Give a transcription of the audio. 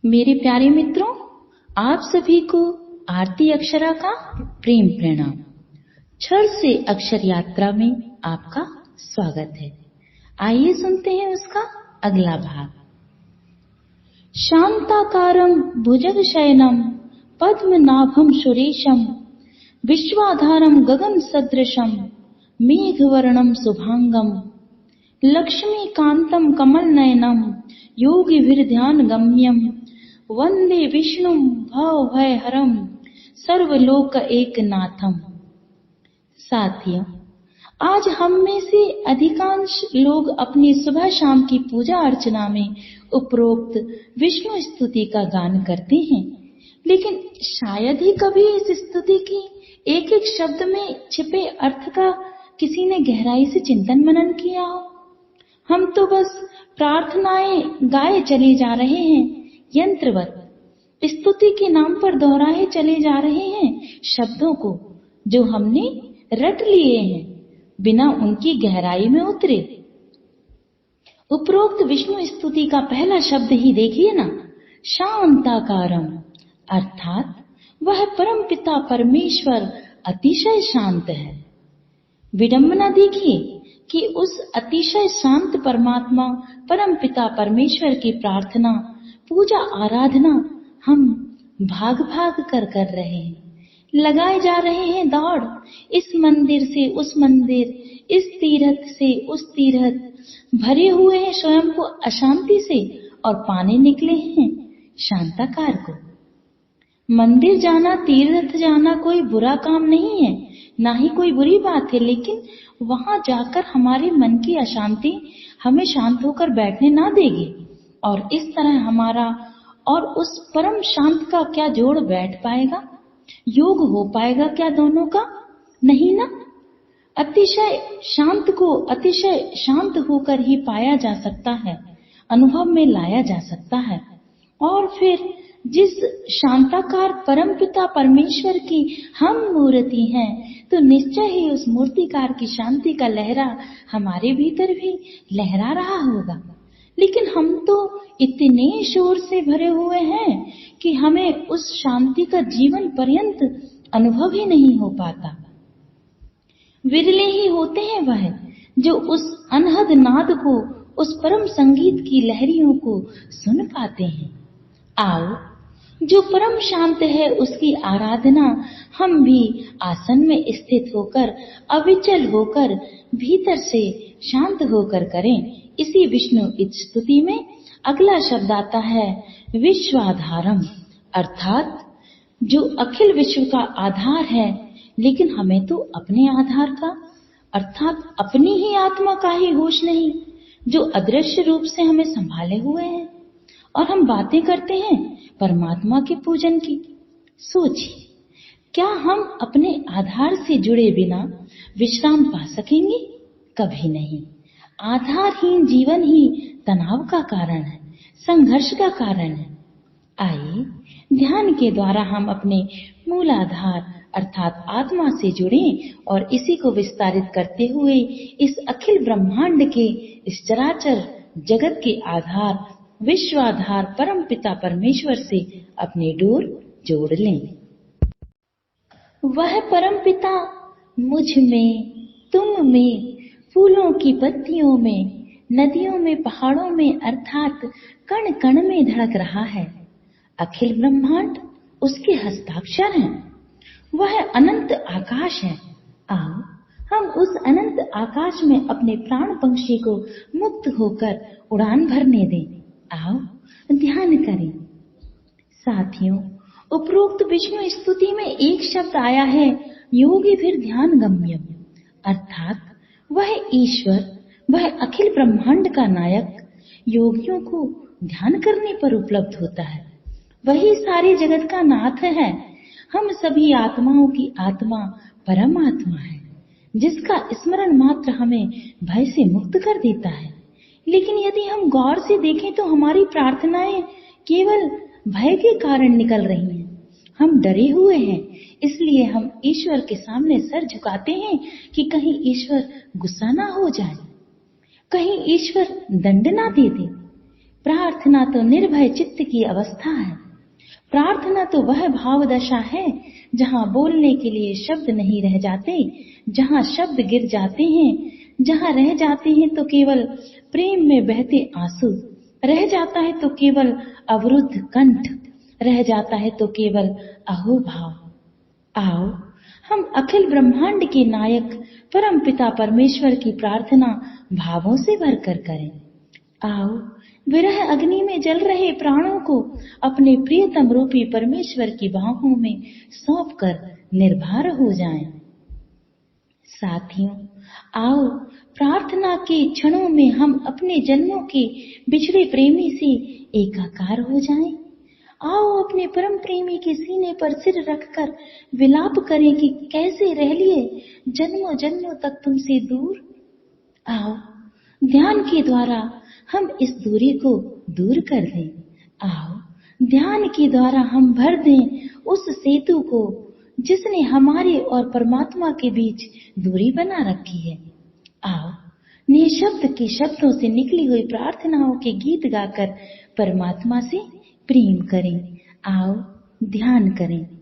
मेरे प्यारे मित्रों, आप सभी को आरती अक्षरा का प्रेम प्रणाम। क्षर से अक्षर यात्रा में आपका स्वागत है। आइए सुनते हैं उसका अगला भाग। शांताकारं भुजगशयनं पद्मनाभं सुरेशं विश्वाधारं गगन सदृशं मेघवर्णं शुभांगं लक्ष्मीकान्तं कमलनयनं योगिभिर्ध्यानगम्यं वंदे विष्णुं भवभयहरं सर्वलोक एकनाथम। साथियों, आज हम में से अधिकांश लोग अपनी सुबह शाम की पूजा अर्चना में उपरोक्त विष्णु स्तुति का गान करते हैं, लेकिन शायद ही कभी इस स्तुति की एक एक शब्द में छिपे अर्थ का किसी ने गहराई से चिंतन मनन किया हो। हम तो बस प्रार्थनाएं गाए चले जा रहे हैं, यंत्रवत स्तुति के नाम पर दोहराए चले जा रहे हैं शब्दों को जो हमने रट लिए हैं, बिना उनकी गहराई में उतरे। उपरोक्त विष्णु स्तुति का पहला शब्द ही देखिए ना, शांताकारम, अर्थात वह परमपिता परमेश्वर अतिशय शांत है। विडंबना देखिए कि उस अतिशय शांत परमात्मा परमपिता परमेश्वर की प्रार्थना, पूजा, आराधना हम भाग भाग कर रहे हैं, लगाए जा रहे हैं दौड़, इस मंदिर से उस मंदिर, इस तीर्थ से उस तीर्थ, भरे हुए हैं स्वयं को अशांति से और पाने निकले हैं शांताकार को। मंदिर जाना, तीर्थ जाना कोई बुरा काम नहीं है, ना ही कोई बुरी बात है, लेकिन वहां जाकर हमारे मन की अशांति हमें शांत होकर बैठने ना देगी। और इस तरह हमारा और उस परम शांत का क्या जोड़ बैठ पाएगा, योग हो पाएगा क्या दोनों का? नहीं ना। अतिशय शांत को अतिशय शांत होकर ही पाया जा सकता है, अनुभव में लाया जा सकता है। और फिर जिस शांताकार परमपिता परमेश्वर की हम मूर्ति हैं, तो निश्चय ही उस मूर्तिकार की शांति का लहरा हमारे भीतर भी लहरा रहा होगा। लेकिन हम तो इतने शोर से भरे हुए हैं कि हमें उस शांति का जीवन पर्यंत अनुभव ही नहीं हो पाता। विरले ही होते हैं वह जो उस अनहद नाद को, उस परम संगीत की लहरियों को सुन पाते हैं। आओ, जो परम शांत है उसकी आराधना हम भी आसन में स्थित होकर, अविचल होकर, भीतर से शांत होकर करें। इसी विष्णु स्तुति में अगला शब्द आता है विश्वाधारम, अर्थात जो अखिल विश्व का आधार है, लेकिन हमें तो अपने आधार का अर्थात अपनी ही आत्मा का ही होश नहीं, जो अदृश्य रूप से हमें संभाले हुए हैं। और हम बातें करते हैं परमात्मा के पूजन की। सोचिए, क्या हम अपने आधार से जुड़े बिना विश्राम पा सकेंगे? कभी नहीं। आधारहीन जीवन ही तनाव का कारण है, संघर्ष का कारण है। आइए, ध्यान के द्वारा हम अपने मूल आधार अर्थात आत्मा से जुड़ें और इसी को विस्तारित करते हुए इस अखिल ब्रह्मांड के, इस चराचर जगत के आधार, विश्वाधार परमपिता परमेश्वर से अपनी डोर जोड़ लें। वह परमपिता मुझ में, तुम में, फूलों की पत्तियों में, नदियों में, पहाड़ों में, अर्थात कण कण में धड़क रहा है। अखिल ब्रह्मांड उसके हस्ताक्षर हैं। वह अनंत आकाश है। आओ, हम उस अनंत आकाश में अपने प्राण पंक्षी को मुक्त होकर उड़ान भरने दें। आओ, ध्यान करें। साथियों, उपरोक्त विष्णु स्तुति में एक शब्द आया है योगी फिर ध्यान गम्यम, अर्थात वह ईश्वर, वह अखिल ब्रह्मांड का नायक योगियों को ध्यान करने पर उपलब्ध होता है। वही सारे जगत का नाथ है। हम सभी आत्माओं की आत्मा परमात्मा है, जिसका स्मरण मात्र हमें भय से मुक्त कर देता है। लेकिन यदि हम गौर से देखें तो हमारी प्रार्थनाएं केवल भय के कारण निकल रही हैं। हम डरे हुए हैं, इसलिए हम ईश्वर के सामने सर झुकाते हैं कि कहीं ईश्वर गुस्सा ना हो जाए, कहीं ईश्वर दंड ना दे दे। प्रार्थना तो निर्भय चित्त की अवस्था है। प्रार्थना तो वह भाव दशा है जहाँ बोलने के लिए शब्द नहीं रह जाते, जहाँ शब्द गिर जाते हैं, जहाँ रह जाते हैं तो केवल प्रेम में बहते आंसू, रह जाता है तो केवल अवरुद्ध कंठ, रह जाता है तो केवल अहोभाव। आओ हम अखिल ब्रह्मांड के नायक परम पिता परमेश्वर की प्रार्थना भावों से भरकर करें। आओ विरह अग्नि में जल रहे प्राणों को अपने प्रियतम रूपी परमेश्वर की बाहों में सौंपकर निर्भर हो जाएं। साथियों, आओ प्रार्थना के क्षणों में हम अपने जन्मों के बिछड़े प्रेमी से एकाकार हो जाएं। आओ अपने परम प्रेमी के सीने पर सिर रखकर विलाप करें कि कैसे रह लिए जन्मों जन्मों तक तुमसे दूर। आओ ध्यान के द्वारा हम इस दूरी को दूर कर दें। आओ ध्यान के द्वारा हम भर दें उस सेतु को जिसने हमारे और परमात्मा के बीच दूरी बना रखी है। आओ निःशब्द के शब्दों से निकली हुई प्रार्थनाओं के गीत गाकर परमात्मा से प्रेम करें। आओ ध्यान करें।